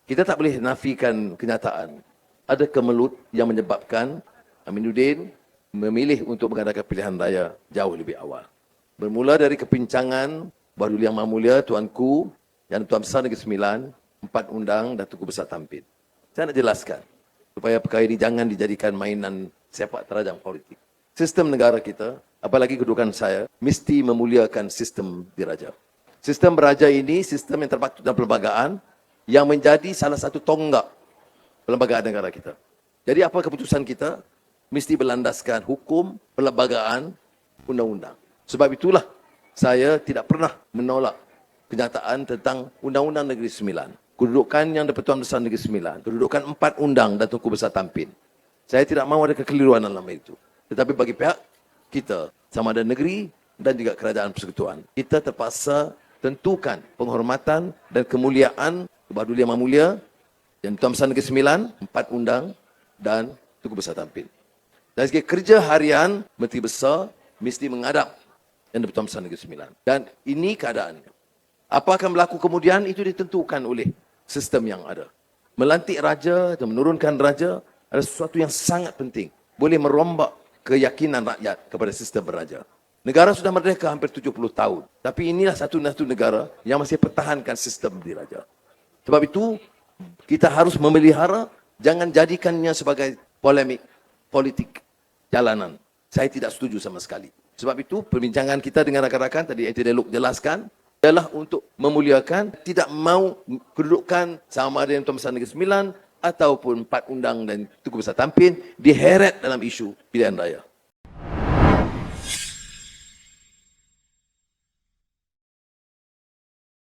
Kita tak boleh nafikan kenyataan. Ada kemelut yang menyebabkan Aminuddin memilih untuk mengadakan pilihan raya jauh lebih awal. Bermula dari kepincangan Bahduli Yang Maha Mulia Tuanku Yang Tuan Besar Negeri Sembilan, 4 undang dan Tunku Besar Tampin. Saya nak jelaskan supaya perkara ini jangan dijadikan mainan sepak terjang politik. Sistem negara kita, apalagi kedudukan saya, mesti memuliakan sistem diraja. Sistem beraja ini sistem yang terpaktut dalam perlembagaan yang menjadi salah satu tonggak perlembagaan negara kita. Jadi apa keputusan kita? Mesti berlandaskan hukum, perlembagaan, undang-undang. Sebab itulah saya tidak pernah menolak kenyataan tentang Undang-Undang Negeri Sembilan. Kedudukan yang di-Pertuan Besar Negeri Sembilan. Kedudukan 4 undang dan Tunku Besar Tampin. Saya tidak mahu ada kekeliruan dalam itu. Tetapi bagi pihak kita, sama ada negeri dan juga kerajaan persekutuan, kita terpaksa tentukan penghormatan dan kemuliaan Bahduli Yang Maha Mulia Yang Tuan Besar Negeri Sembilan, 4 undang dan Tunku Besar Tampin. Dari segi kerja harian, Menteri Besar mesti menghadap Yang di-Pertuan Besar Negeri Sembilan. Dan ini keadaannya. Apa akan berlaku kemudian, itu ditentukan oleh sistem yang ada. Melantik raja dan menurunkan raja adalah sesuatu yang sangat penting. Boleh merombak keyakinan rakyat kepada sistem beraja. Negara sudah merdeka hampir 70 tahun. Tapi inilah satu negara yang masih pertahankan sistem diraja. Sebab itu, kita harus memelihara, jangan jadikannya sebagai polemik politik jalanan. Saya tidak setuju sama sekali. Sebab itu, perbincangan kita dengan rakan-rakan, tadi Encik Deluk jelaskan, adalah untuk memuliakan, tidak mahu kedudukan sama ada yang Tuan Besar Negeri Sembilan ataupun 4 undang dan Tunku Besar Tampin diheret dalam isu pilihan raya.